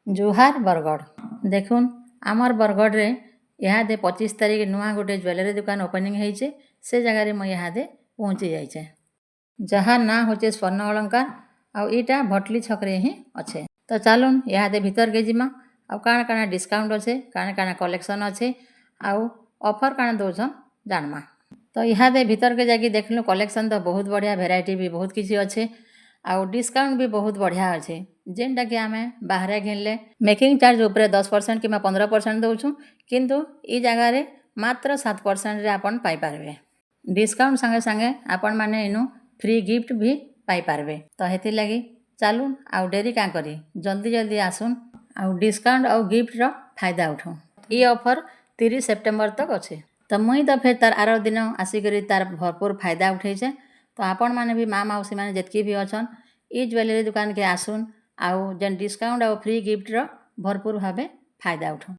जुहार बरगढ़ देखुन आमर बरगढ़ रे इहादे 25 तारीख नुआ गोटे ज्वेलरी दुकान ओपनिंग होइछे से जगह मुझे इहादे पहुँची जाइछे जहाँ ना होचे स्वर्ण अलंकार आउ इटा भटली छकरे ही अच्छे। तो चलुन इहादे भीतर के जिमा आउ काना काना डिस्काउंट अच्छे काना काना कलेक्शन अच्छे आउ ऑफर काना दौछन जानमा। तो इहादे भीतर के जाकि देखलु कलेक्शन तो बहुत बढ़िया भेराइटी भी बहुत किसी अच्छे आउ डिस्काउंट भी बहुत बढ़िया अच्छे जेनटा कि आमे बाहरे घिनले मेकिंग चार्ज उपरे 10% कि 15% दौछु किंतु ई जगह रे मात्र 7% रे आपन पाई पारबे। डिस्काउंट संगे संगे आपन माने इनु फ्री गिफ्ट भी पाई पारबे। तो हेति लगी चालू आउ डेरी का करी जल्दी जल्दी आसुन आउ डिस्काउंट आउ गिफ्ट रो फायदा उठो। ई ऑफर 30 सितंबर तक अच्छे। तो मुई तो फिर तार आरो दिन आसिकरी तार भरपूर फायदा उठेछे। तो आपण माने भी माँ मौसी माने जेतकी भी अछन ई ज्वेलरी दुकान के आसुन आउ जेन डिस्काउंट आउ फ्री गिफ्ट रो भरपूर भाबे फायदा उठो।